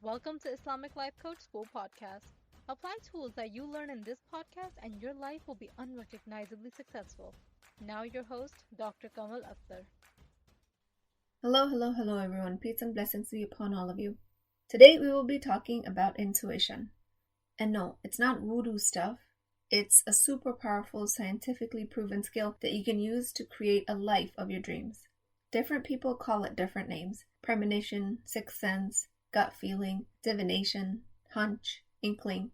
Welcome to Islamic Life Coach School podcast. Apply tools that you learn in this podcast and your life will be unrecognizably successful. Now your host, Dr. Kamal Akhtar. Hello everyone. Peace and blessings be upon all of you. Today we will be talking about intuition. And no, it's not voodoo stuff. It's a super powerful, scientifically proven skill that you can use to create a life of your dreams. Different people call it different names: premonition, sixth sense, gut feeling, divination, hunch, inkling.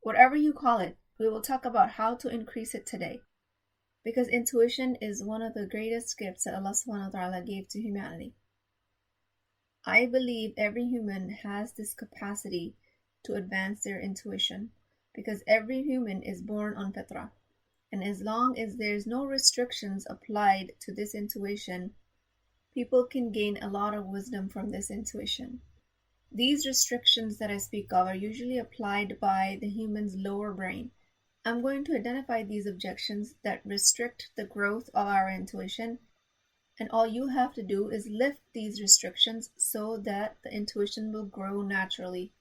Whatever you call it, we will talk about how to increase it today. Because intuition is one of the greatest gifts that Allah subhanahu wa ta'ala gave to humanity. I believe every human has this capacity to advance their intuition because every human is born on fitrah. And as long as there's no restrictions applied to this intuition, people can gain a lot of wisdom from this intuition. These restrictions that I speak of are usually applied by the human's lower brain. I'm going to identify these objections that restrict the growth of our intuition, and all you have to do is lift these restrictions so that the intuition will grow naturally.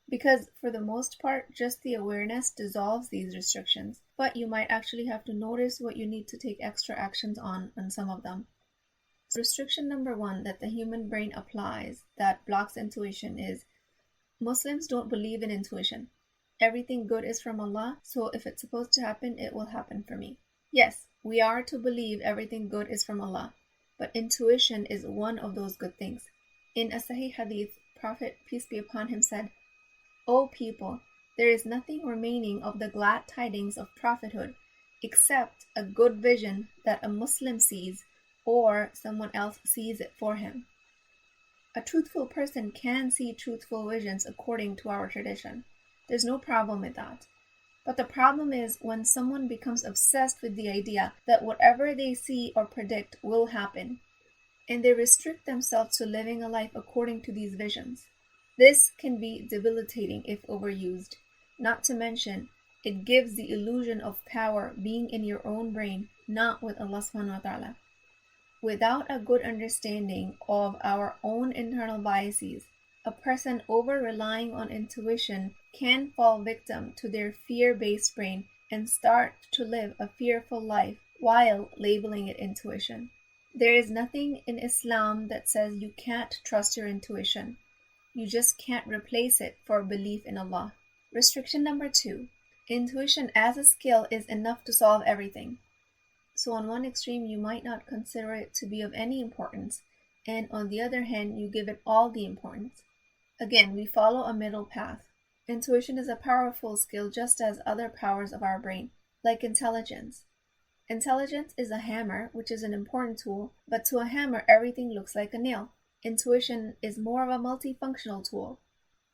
Because for the most part, just the awareness dissolves these restrictions, but you might actually have to notice what you need to take extra actions on some of them. Restriction number 1 that the human brain applies that blocks intuition is Muslims don't believe in intuition. Everything good is from Allah, so if it's supposed to happen, it will happen for me. Yes, we are to believe everything good is from Allah, but intuition is one of those good things. In a Sahih Hadith, Prophet, peace be upon him, said, "O people, there is nothing remaining of the glad tidings of prophethood except a good vision that a Muslim sees or someone else sees it for him." A truthful person can see truthful visions according to our tradition. There's no problem with that. But the problem is when someone becomes obsessed with the idea that whatever they see or predict will happen, and they restrict themselves to living a life according to these visions. This can be debilitating if overused. Not to mention, it gives the illusion of power being in your own brain, not with Allah subhanahu wa ta'ala. Without a good understanding of our own internal biases, a person over-relying on intuition can fall victim to their fear-based brain and start to live a fearful life while labeling it intuition. There is nothing in Islam that says you can't trust your intuition. You just can't replace it for belief in Allah. Restriction number 2. Intuition as a skill is enough to solve everything. So on one extreme, you might not consider it to be of any importance, and on the other hand, you give it all the importance. Again, we follow a middle path. Intuition is a powerful skill just as other powers of our brain, like intelligence. Intelligence is a hammer, which is an important tool, but to a hammer, everything looks like a nail. Intuition is more of a multifunctional tool.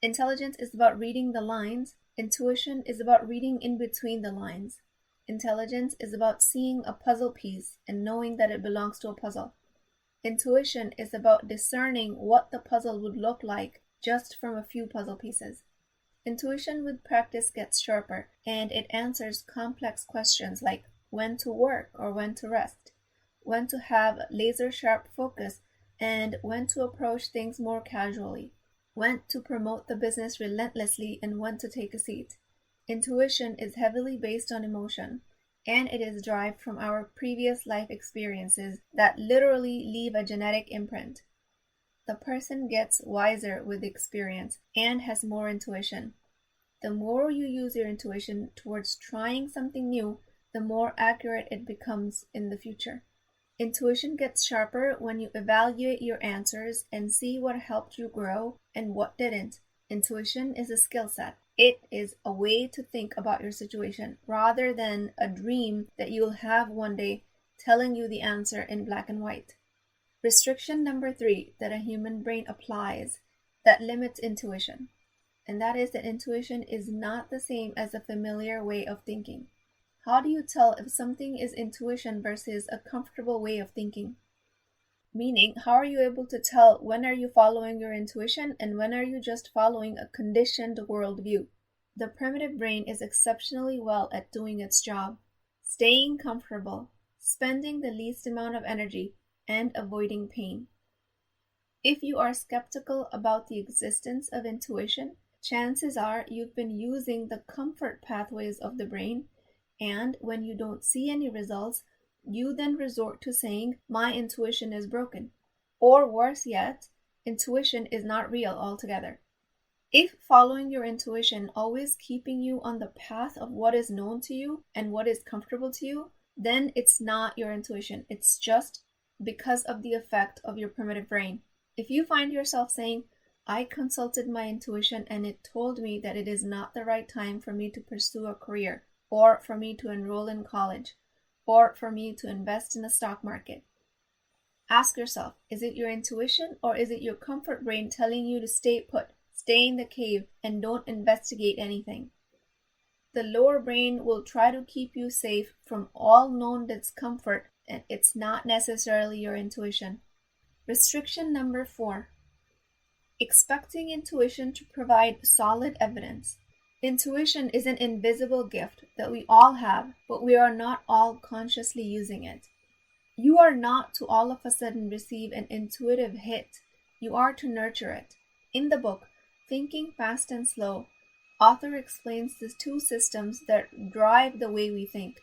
Intelligence is about reading the lines. Intuition is about reading in between the lines. Intelligence is about seeing a puzzle piece and knowing that it belongs to a puzzle. Intuition is about discerning what the puzzle would look like just from a few puzzle pieces. Intuition with practice gets sharper, and it answers complex questions like when to work or when to rest, when to have laser-sharp focus, and when to approach things more casually, when to promote the business relentlessly and when to take a seat. Intuition is heavily based on emotion, and it is derived from our previous life experiences that literally leave a genetic imprint. The person gets wiser with experience and has more intuition. The more you use your intuition towards trying something new, the more accurate it becomes in the future. Intuition gets sharper when you evaluate your answers and see what helped you grow and what didn't. Intuition is a skill set. It is a way to think about your situation rather than a dream that you'll have one day telling you the answer in black and white. Restriction number 3 that a human brain applies that limits intuition, and that is that intuition is not the same as a familiar way of thinking. How do you tell if something is intuition versus a comfortable way of thinking? Meaning, how are you able to tell when are you following your intuition and when are you just following a conditioned worldview? The primitive brain is exceptionally well at doing its job, staying comfortable, spending the least amount of energy, and avoiding pain. If you are skeptical about the existence of intuition, chances are you've been using the comfort pathways of the brain, and when you don't see any results, you then resort to saying, "My intuition is broken." Or worse yet, intuition is not real altogether. If following your intuition always keeping you on the path of what is known to you and what is comfortable to you, then it's not your intuition. It's just because of the effect of your primitive brain. If you find yourself saying, "I consulted my intuition and it told me that it is not the right time for me to pursue a career, or for me to enroll in college, or for me to invest in the stock market," ask yourself, is it your intuition or is it your comfort brain telling you to stay put, stay in the cave, and don't investigate anything? The lower brain will try to keep you safe from all known discomfort, and it's not necessarily your intuition. Restriction number 4. Expecting intuition to provide solid evidence. Intuition is an invisible gift that we all have, but we are not all consciously using it. You are not to all of a sudden receive an intuitive hit. You are to nurture it. In the book, Thinking Fast and Slow, author explains the 2 systems that drive the way we think.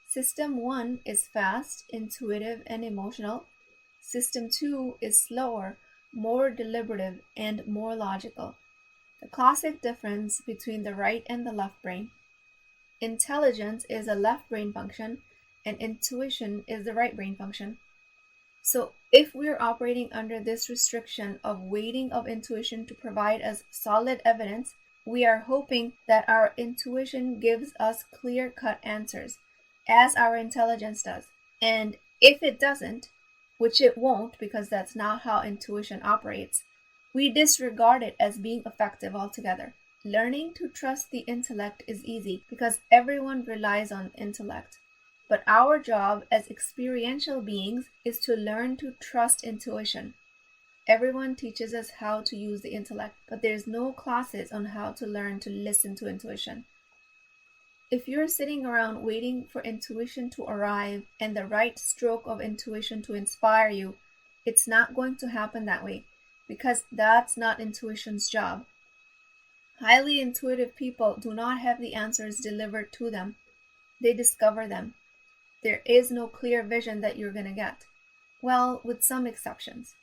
System 1 is fast, intuitive, and emotional. System 2 is slower, more deliberative, and more logical. The classic difference between the right and the left brain. Intelligence is a left brain function, and intuition is the right brain function. So if we're operating under this restriction of waiting of intuition to provide us solid evidence, we are hoping that our intuition gives us clear-cut answers, as our intelligence does. And if it doesn't, which it won't because that's not how intuition operates, we disregard it as being effective altogether. Learning to trust the intellect is easy because everyone relies on intellect. But our job as experiential beings is to learn to trust intuition. Everyone teaches us how to use the intellect, but there's no classes on how to learn to listen to intuition. If you're sitting around waiting for intuition to arrive and the right stroke of intuition to inspire you, it's not going to happen that way because that's not intuition's job. Highly intuitive people do not have the answers delivered to them. They discover them. There is no clear vision that you're going to get. Well, with some exceptions.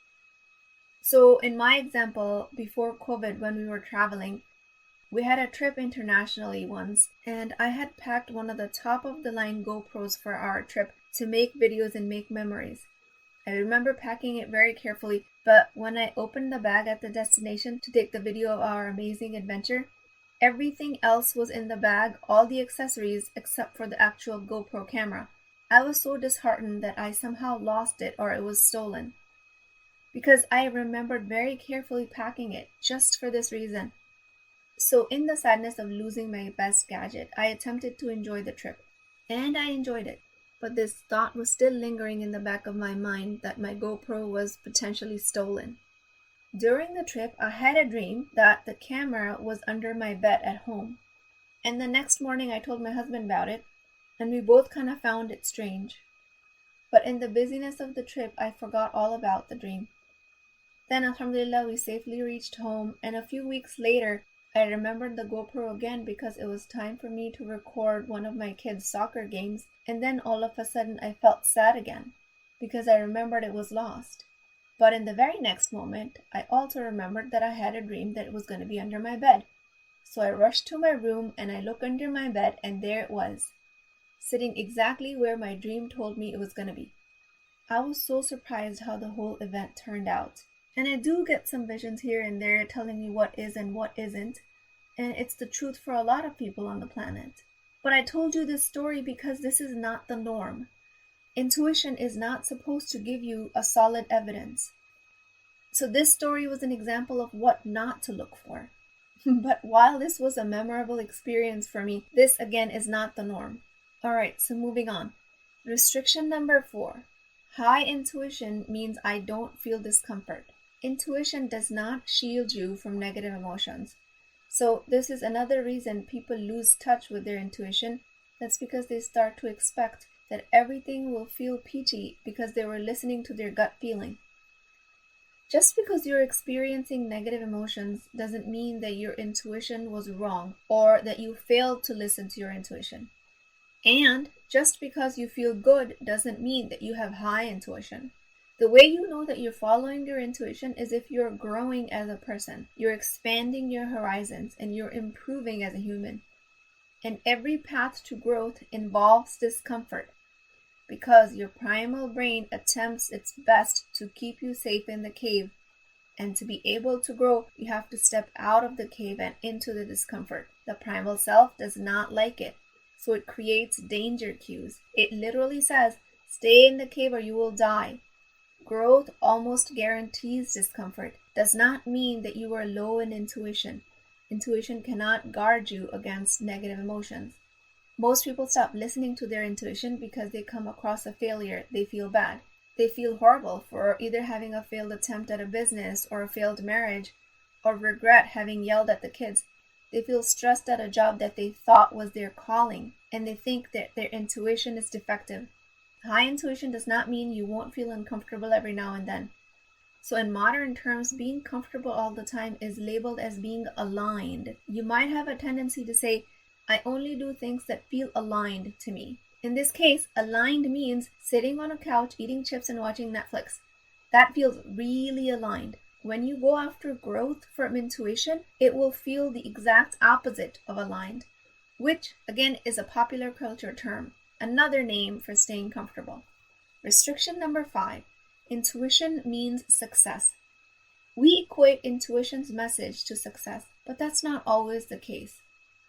So in my example, before COVID, when we were traveling, we had a trip internationally once, and I had packed one of the top-of-the-line GoPros for our trip to make videos and make memories. I remember packing it very carefully, but when I opened the bag at the destination to take the video of our amazing adventure, everything else was in the bag, all the accessories except for the actual GoPro camera. I was so disheartened that I somehow lost it or it was stolen, because I remembered very carefully packing it just for this reason. So in the sadness of losing my best gadget, I attempted to enjoy the trip. And I enjoyed it. But this thought was still lingering in the back of my mind that my GoPro was potentially stolen. During the trip, I had a dream that the camera was under my bed at home. And the next morning I told my husband about it, and we both kind of found it strange. But in the busyness of the trip, I forgot all about the dream. Then, alhamdulillah, we safely reached home, and a few weeks later, I remembered the GoPro again because it was time for me to record one of my kids' soccer games, and then all of a sudden I felt sad again because I remembered it was lost. But in the very next moment, I also remembered that I had a dream that it was going to be under my bed. So I rushed to my room and I looked under my bed, and there it was, sitting exactly where my dream told me it was going to be. I was so surprised how the whole event turned out. And I do get some visions here and there telling me what is and what isn't, and it's the truth for a lot of people on the planet. But I told you this story because this is not the norm. Intuition is not supposed to give you a solid evidence. So this story was an example of what not to look for. But while this was a memorable experience for me, this again is not the norm. Alright, so moving on. Restriction number 4. High intuition means I don't feel discomfort. Intuition does not shield you from negative emotions. So this is another reason people lose touch with their intuition. That's because they start to expect that everything will feel peachy because they were listening to their gut feeling. Just because you're experiencing negative emotions doesn't mean that your intuition was wrong or that you failed to listen to your intuition. And just because you feel good doesn't mean that you have high intuition. The way you know that you're following your intuition is if you're growing as a person, you're expanding your horizons, and you're improving as a human. And every path to growth involves discomfort because your primal brain attempts its best to keep you safe in the cave. And to be able to grow, you have to step out of the cave and into the discomfort. The primal self does not like it, so it creates danger cues. It literally says, stay in the cave or you will die. Growth almost guarantees discomfort. Does not mean that you are low in intuition. Intuition cannot guard you against negative emotions. Most people stop listening to their intuition because they come across a failure. They feel bad. They feel horrible for either having a failed attempt at a business or a failed marriage, or regret having yelled at the kids. They feel stressed at a job that they thought was their calling, and they think that their intuition is defective. High intuition does not mean you won't feel uncomfortable every now and then. So in modern terms, being comfortable all the time is labeled as being aligned. You might have a tendency to say, I only do things that feel aligned to me. In this case, aligned means sitting on a couch, eating chips and watching Netflix. That feels really aligned. When you go after growth from intuition, it will feel the exact opposite of aligned, which again is a popular culture term. Another name for staying comfortable. Restriction number 5. Intuition means success. We equate intuition's message to success, but that's not always the case.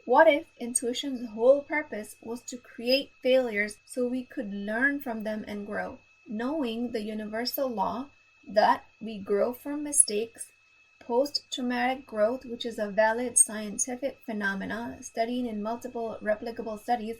What if intuition's whole purpose was to create failures so we could learn from them and grow, knowing the universal law that we grow from mistakes? Post-traumatic growth, which is a valid scientific phenomena studied in multiple replicable studies.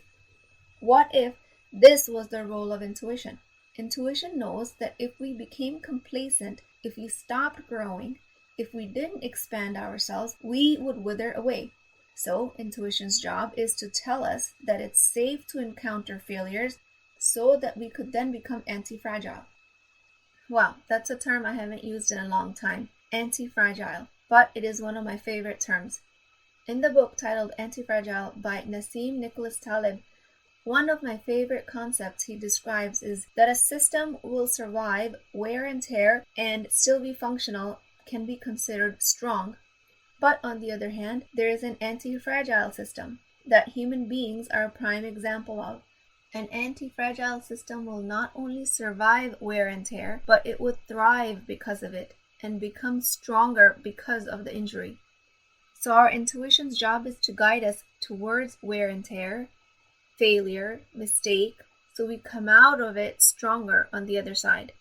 What if this was the role of intuition? Intuition knows that if we became complacent, if we stopped growing, if we didn't expand ourselves, we would wither away. So intuition's job is to tell us that it's safe to encounter failures so that we could then become anti-fragile. Wow, that's a term I haven't used in a long time, anti-fragile, but it is one of my favorite terms. In the book titled Anti-Fragile by Nassim Nicholas Taleb, one of my favorite concepts he describes is that a system will survive wear and tear and still be functional, can be considered strong. But on the other hand, there is an anti-fragile system that human beings are a prime example of. An anti-fragile system will not only survive wear and tear, but it would thrive because of it and become stronger because of the injury. So our intuition's job is to guide us towards wear and tear, failure, mistake, so we come out of it stronger on the other side.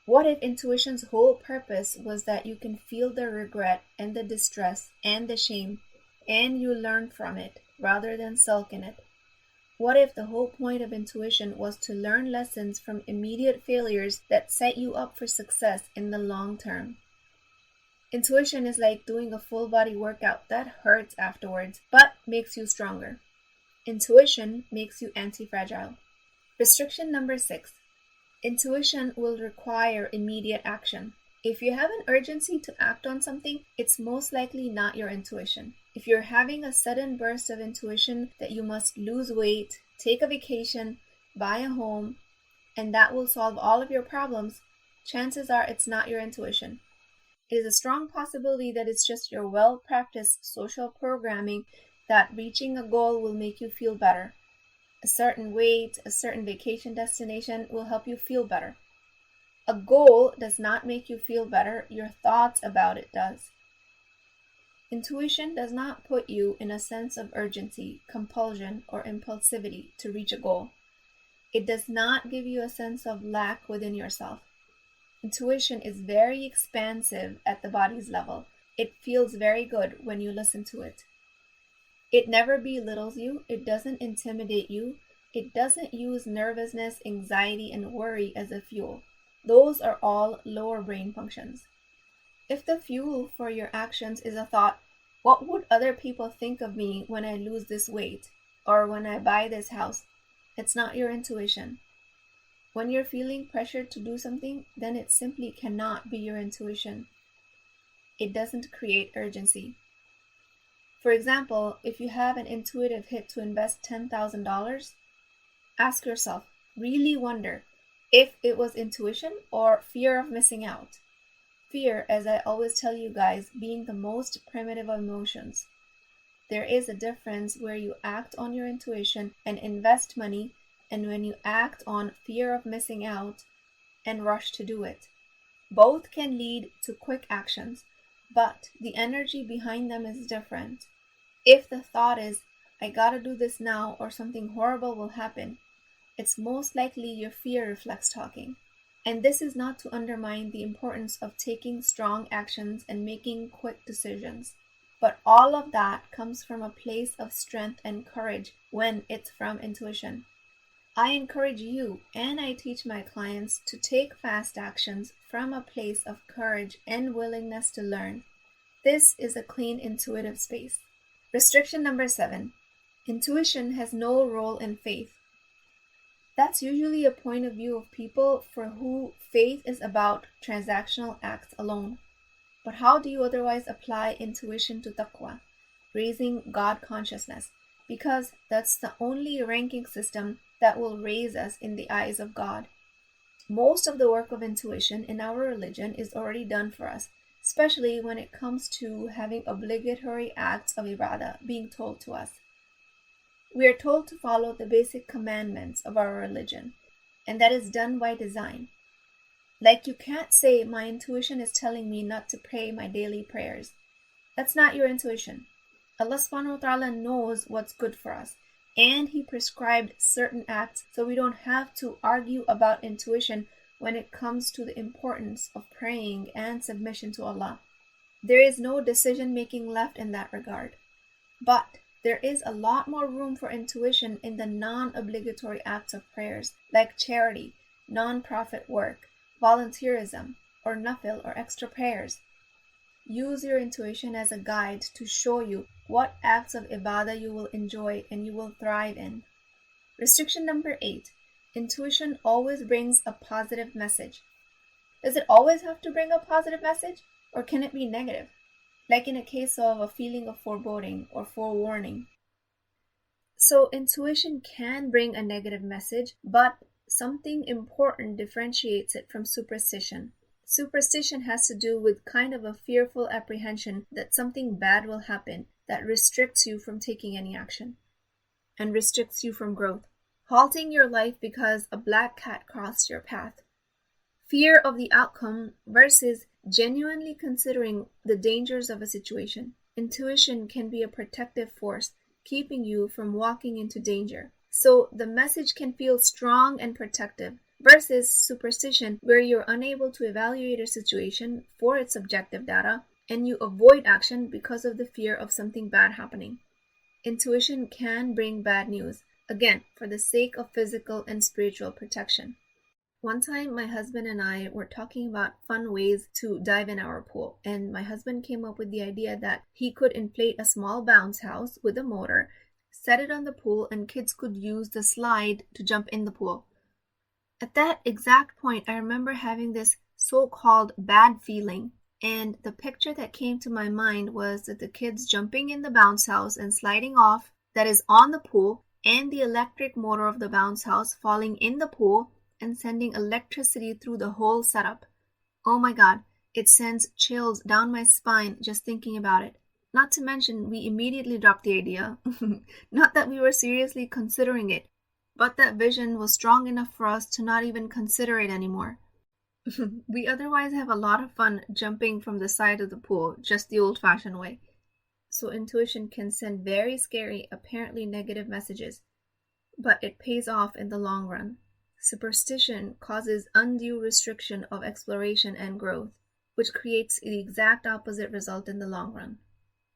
What if intuition's whole purpose was that you can feel the regret and the distress and the shame, and you learn from it rather than sulk in it? What if the whole point of intuition was to learn lessons from immediate failures that set you up for success in the long term? Intuition is like doing a full body workout that hurts afterwards, but makes you stronger. Intuition makes you anti-fragile. Restriction number 6. Intuition will require immediate action. If you have an urgency to act on something, it's most likely not your intuition. If you're having a sudden burst of intuition that you must lose weight, take a vacation, buy a home, and that will solve all of your problems, chances are it's not your intuition. It is a strong possibility that it's just your well-practiced social programming that reaching a goal will make you feel better. A certain weight, a certain vacation destination will help you feel better. A goal does not make you feel better, your thoughts about it does. Intuition does not put you in a sense of urgency, compulsion, or impulsivity to reach a goal. It does not give you a sense of lack within yourself. Intuition is very expansive at the body's level. It feels very good when you listen to it. It never belittles you. It doesn't intimidate you. It doesn't use nervousness, anxiety, and worry as a fuel. Those are all lower brain functions. If the fuel for your actions is a thought, what would other people think of me when I lose this weight or when I buy this house? It's not your intuition. When you're feeling pressured to do something, then it simply cannot be your intuition. It doesn't create urgency. For example, if you have an intuitive hit to invest $10,000, ask yourself, really wonder if it was intuition or fear of missing out. Fear, as I always tell you guys, being the most primitive of emotions. There is a difference where you act on your intuition and invest money, and when you act on fear of missing out and rush to do it. Both can lead to quick actions, but the energy behind them is different. If the thought is, I gotta do this now or something horrible will happen, it's most likely your fear reflex talking. And this is not to undermine the importance of taking strong actions and making quick decisions. But all of that comes from a place of strength and courage when it's from intuition. I encourage you and I teach my clients to take fast actions from a place of courage and willingness to learn. This is a clean intuitive space. Restriction number 7. Intuition has no role in faith. That's usually a point of view of people for who faith is about transactional acts alone. But how do you otherwise apply intuition to taqwa, raising God consciousness? Because that's the only ranking system that will raise us in the eyes of God. Most of the work of intuition in our religion is already done for us, especially when it comes to having obligatory acts of ibadah being told to us. We are told to follow the basic commandments of our religion, and that is done by design. Like you can't say, my intuition is telling me not to pray my daily prayers. That's not your intuition. Allah subhanahu wa ta'ala knows what's good for us, and He prescribed certain acts so we don't have to argue about intuition when it comes to the importance of praying and submission to Allah. There is no decision making left in that regard. But there is a lot more room for intuition in the non-obligatory acts of prayers, like charity, non-profit work, volunteerism, or nafil or extra prayers. Use your intuition as a guide to show you what acts of ibadah you will enjoy and you will thrive in. Restriction number 8. Intuition always brings a positive message. Does it always have to bring a positive message, or can it be negative? Like in a case of a feeling of foreboding or forewarning. So intuition can bring a negative message, but something important differentiates it from superstition. Superstition has to do with kind of a fearful apprehension that something bad will happen that restricts you from taking any action and restricts you from growth, halting your life because a black cat crossed your path. Fear of the outcome versus genuinely considering the dangers of a situation. Intuition can be a protective force, keeping you from walking into danger. So the message can feel strong and protective, versus superstition, where you're unable to evaluate a situation for its objective data and you avoid action because of the fear of something bad happening. Intuition can bring bad news, again, for the sake of physical and spiritual protection. One time, my husband and I were talking about fun ways to dive in our pool, and my husband came up with the idea that he could inflate a small bounce house with a motor, set it on the pool, and kids could use the slide to jump in the pool. At that exact point, I remember having this so-called bad feeling, and the picture that came to my mind was that the kids jumping in the bounce house and sliding off that is on the pool, and the electric motor of the bounce house falling in the pool and sending electricity through the whole setup. Oh my God, it sends chills down my spine just thinking about it. Not to mention, we immediately dropped the idea. Not that we were seriously considering it, but that vision was strong enough for us to not even consider it anymore. We otherwise have a lot of fun jumping from the side of the pool, just the old-fashioned way. So intuition can send very scary, apparently negative messages, but it pays off in the long run. Superstition causes undue restriction of exploration and growth, which creates the exact opposite result in the long run.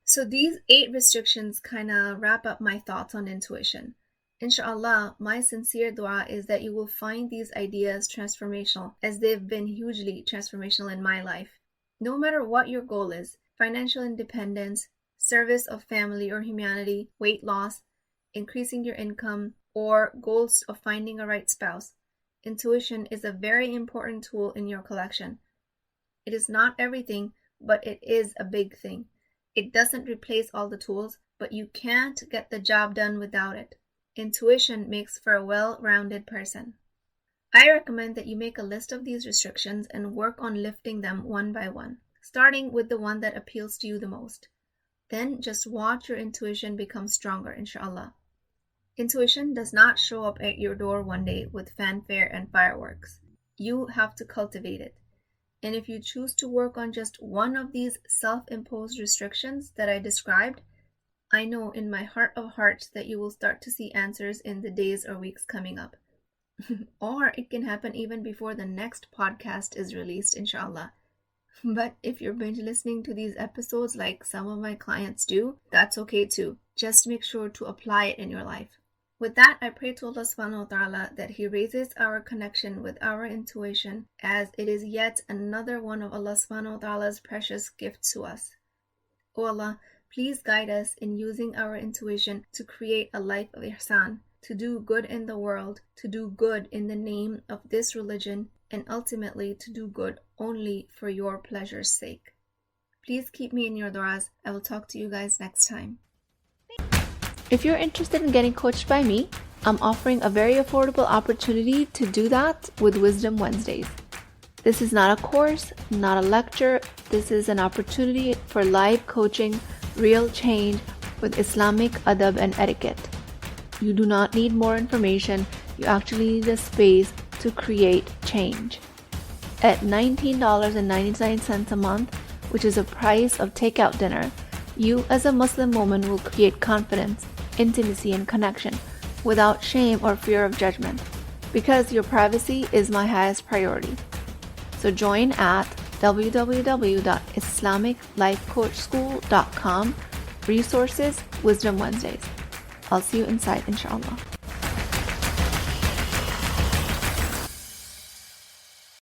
So these 8 restrictions kind of wrap up my thoughts on intuition. Inshallah, my sincere dua is that you will find these ideas transformational, as they've been hugely transformational in my life. No matter what your goal is, financial independence, service of family or humanity, weight loss, increasing your income, or goals of finding a right spouse, intuition is a very important tool in your collection. It is not everything, but it is a big thing. It doesn't replace all the tools, but you can't get the job done without it. Intuition makes for a well-rounded person. I recommend that you make a list of these restrictions and work on lifting them one by one, starting with the one that appeals to you the most. Then just watch your intuition become stronger, inshallah. Intuition does not show up at your door one day with fanfare and fireworks. You have to cultivate it. And if you choose to work on just one of these self-imposed restrictions that I described, I know in my heart of hearts that you will start to see answers in the days or weeks coming up. Or it can happen even before the next podcast is released, inshallah. But if you're binge listening to these episodes like some of my clients do, that's okay too. Just make sure to apply it in your life. With that, I pray to Allah subhanahu wa ta'ala that He raises our connection with our intuition, as it is yet another one of Allah subhanahu wa ta'ala's precious gifts to us. O Allah, please guide us in using our intuition to create a life of ihsan, to do good in the world, to do good in the name of this religion, and ultimately to do good only for your pleasure's sake. Please keep me in your du'as. I will talk to you guys next time. If you're interested in getting coached by me, I'm offering a very affordable opportunity to do that with Wisdom Wednesdays. This is not a course, not a lecture. This is an opportunity for live coaching, real change with Islamic adab and etiquette. You do not need more information. You actually need a space to create change. At $19.99 a month, which is the price of takeout dinner, you as a Muslim woman will create confidence, intimacy, and connection without shame or fear of judgment, because your privacy is my highest priority. So join at www.islamiclifecoachschool.com, resources, Wisdom Wednesdays. I'll see you inside, inshallah.